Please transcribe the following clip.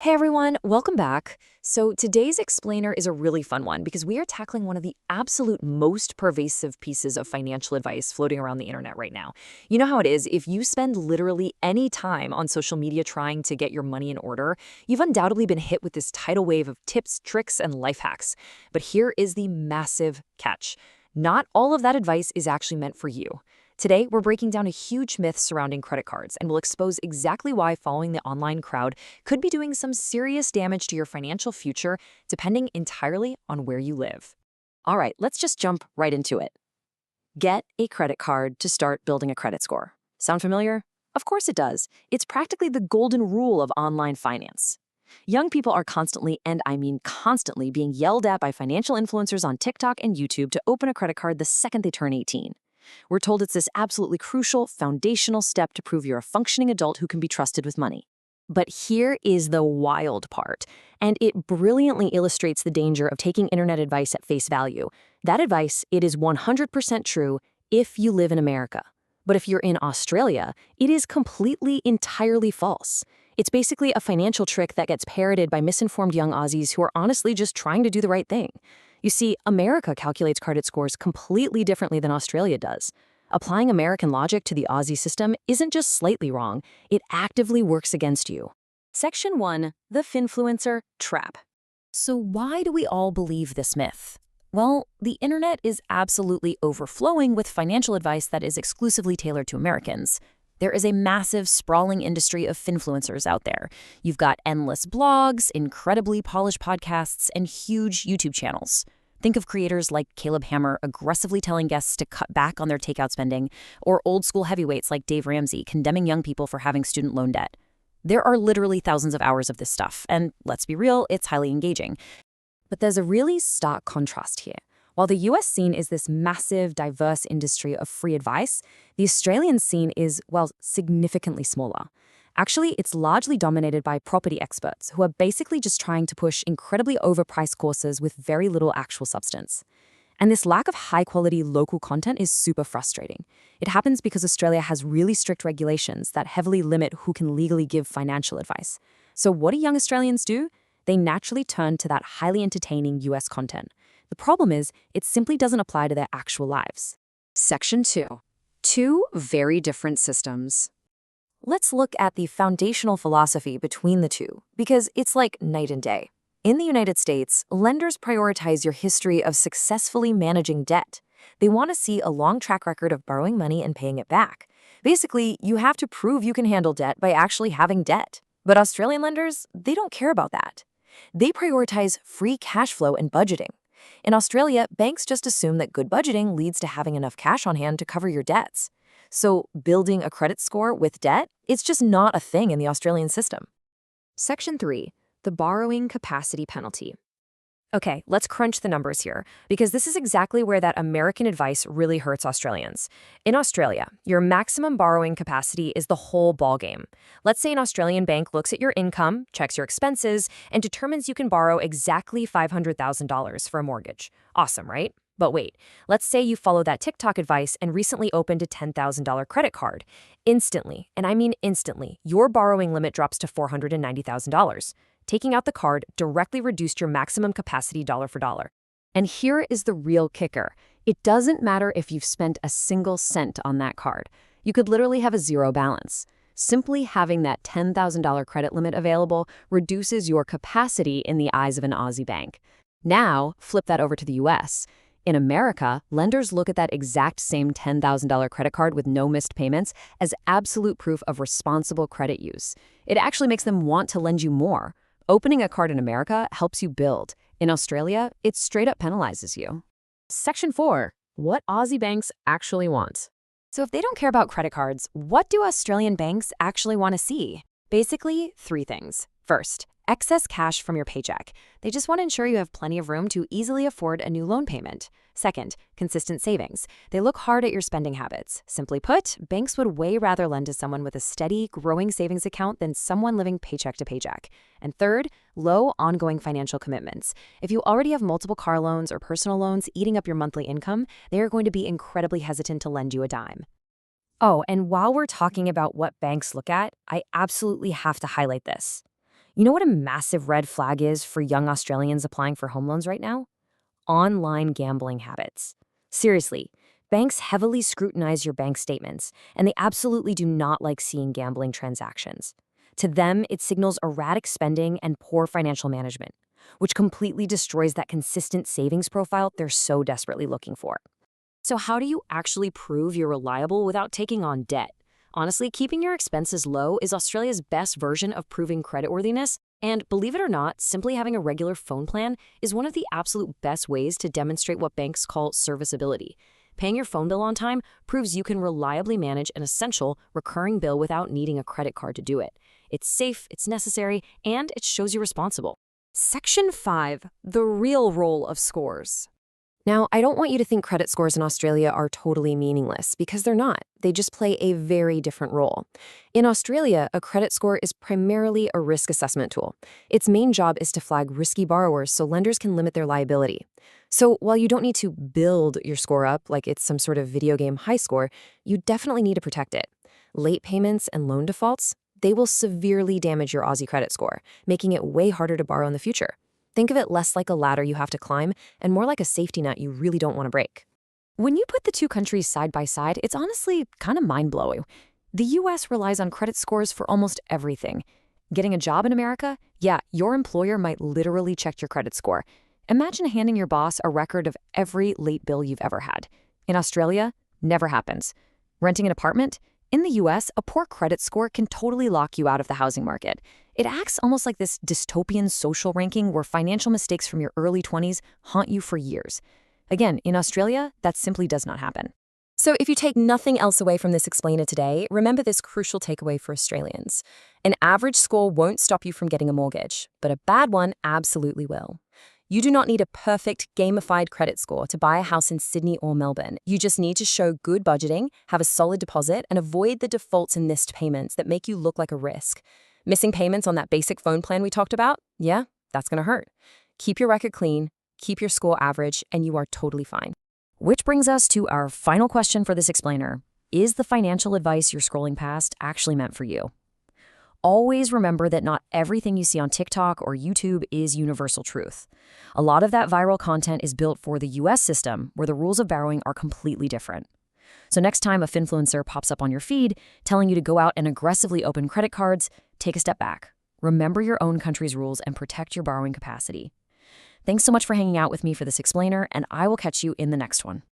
Hey everyone, welcome back. So today's explainer is a really fun one because we are tackling one of the absolute most pervasive pieces of financial advice floating around the internet right now. You know how it is, if you spend literally any time on social media trying to get your money in order, you've undoubtedly been hit with this tidal wave of tips, tricks, and life hacks. But here is the massive catch. Not all of that advice is actually meant for you. Today, we're breaking down a huge myth surrounding credit cards, and we'll expose exactly why following the online crowd could be doing some serious damage to your financial future, depending entirely on where you live. All right, let's just jump right into it. Get a credit card to start building a credit score. Sound familiar? Of course it does. It's practically the golden rule of online finance. Young people are constantly, and I mean constantly, being yelled at by financial influencers on TikTok and YouTube to open a credit card the second they turn 18. We're told it's this absolutely crucial, foundational step to prove you're a functioning adult who can be trusted with money. But here is the wild part, and it brilliantly illustrates the danger of taking internet advice at face value. That advice, it is 100% true if you live in America. But if you're in Australia, it is completely, entirely false. It's basically a financial trick that gets parroted by misinformed young Aussies who are honestly just trying to do the right thing. You see, America calculates credit scores completely differently than Australia does. Applying American logic to the Aussie system isn't just slightly wrong, it actively works against you. Section 1. The Finfluencer Trap. So why do we all believe this myth? Well, the internet is absolutely overflowing with financial advice that is exclusively tailored to Americans. There is a massive, sprawling industry of finfluencers out there. You've got endless blogs, incredibly polished podcasts, and huge YouTube channels. Think of creators like Caleb Hammer aggressively telling guests to cut back on their takeout spending, or old-school heavyweights like Dave Ramsey condemning young people for having student loan debt. There are literally thousands of hours of this stuff, and let's be real, it's highly engaging. But there's a really stark contrast here. While the US scene is this massive, diverse industry of free advice, the Australian scene is, well, significantly smaller. Actually, it's largely dominated by property experts who are basically just trying to push incredibly overpriced courses with very little actual substance. And this lack of high-quality local content is super frustrating. It happens because Australia has really strict regulations that heavily limit who can legally give financial advice. So what do young Australians do? They naturally turn to that highly entertaining US content. The problem is, it simply doesn't apply to their actual lives. Section 2. Two very different systems. Let's look at the foundational philosophy between the two, because it's like night and day. In the United States, lenders prioritize your history of successfully managing debt. They want to see a long track record of borrowing money and paying it back. Basically, you have to prove you can handle debt by actually having debt. But Australian lenders, they don't care about that. They prioritize free cash flow and budgeting. In Australia, banks just assume that good budgeting leads to having enough cash on hand to cover your debts. So building a credit score with debt, it's just not a thing in the Australian system. Section 3. The borrowing capacity penalty. Okay, let's crunch the numbers here, because this is exactly where that American advice really hurts Australians. In Australia, your maximum borrowing capacity is the whole ballgame. Let's say an Australian bank looks at your income, checks your expenses, and determines you can borrow exactly $500,000 for a mortgage. Awesome, right? But wait, let's say you follow that TikTok advice and recently opened a $10,000 credit card. Instantly, and I mean instantly, your borrowing limit drops to $490,000. Taking out the card directly reduced your maximum capacity dollar for dollar. And here is the real kicker. It doesn't matter if you've spent a single cent on that card. You could literally have a zero balance. Simply having that $10,000 credit limit available reduces your capacity in the eyes of an Aussie bank. Now, flip that over to the US. In America, lenders look at that exact same $10,000 credit card with no missed payments as absolute proof of responsible credit use. It actually makes them want to lend you more. Opening a card in America helps you build. In Australia, it straight up penalizes you. Section 4. What Aussie banks actually want. So if they don't care about credit cards, what do Australian banks actually want to see? Basically, three things. First, excess cash from your paycheck. They just want to ensure you have plenty of room to easily afford a new loan payment. Second, consistent savings. They look hard at your spending habits. Simply put, banks would way rather lend to someone with a steady, growing savings account than someone living paycheck to paycheck. And third, low, ongoing financial commitments. If you already have multiple car loans or personal loans eating up your monthly income, they are going to be incredibly hesitant to lend you a dime. Oh, and while we're talking about what banks look at, I absolutely have to highlight this. You know what a massive red flag is for young Australians applying for home loans right now? Online gambling habits. Seriously, banks heavily scrutinize your bank statements, and they absolutely do not like seeing gambling transactions. To them, it signals erratic spending and poor financial management, which completely destroys that consistent savings profile they're so desperately looking for. So how do you actually prove you're reliable without taking on debt? Honestly, keeping your expenses low is Australia's best version of proving creditworthiness, and believe it or not, simply having a regular phone plan is one of the absolute best ways to demonstrate what banks call serviceability. Paying your phone bill on time proves you can reliably manage an essential, recurring bill without needing a credit card to do it. It's safe, it's necessary, and it shows you're responsible. Section 5. The real role of scores. Now, I don't want you to think credit scores in Australia are totally meaningless, because they're not. They just play a very different role. In Australia, a credit score is primarily a risk assessment tool. Its main job is to flag risky borrowers so lenders can limit their liability. So while you don't need to build your score up like it's some sort of video game high score, you definitely need to protect it. Late payments and loan defaults, they will severely damage your Aussie credit score, making it way harder to borrow in the future. Think of it less like a ladder you have to climb and more like a safety net you really don't want to break. When you put the two countries side by side, it's honestly kind of mind-blowing. The US relies on credit scores for almost everything. Getting a job in America? Yeah, your employer might literally check your credit score. Imagine handing your boss a record of every late bill you've ever had. In Australia, never happens. Renting an apartment? In the US, a poor credit score can totally lock you out of the housing market. It acts almost like this dystopian social ranking where financial mistakes from your early 20s haunt you for years. Again, in Australia, that simply does not happen. So if you take nothing else away from this explainer today, remember this crucial takeaway for Australians. An average score won't stop you from getting a mortgage, but a bad one absolutely will. You do not need a perfect, gamified credit score to buy a house in Sydney or Melbourne. You just need to show good budgeting, have a solid deposit, and avoid the defaults and missed payments that make you look like a risk. Missing payments on that basic phone plan we talked about? Yeah, that's going to hurt. Keep your record clean, keep your score average, and you are totally fine. Which brings us to our final question for this explainer. Is the financial advice you're scrolling past actually meant for you? Always remember that not everything you see on TikTok or YouTube is universal truth. A lot of that viral content is built for the US system, where the rules of borrowing are completely different. So next time a finfluencer pops up on your feed telling you to go out and aggressively open credit cards, take a step back. Remember your own country's rules and protect your borrowing capacity. Thanks so much for hanging out with me for this explainer, and I will catch you in the next one.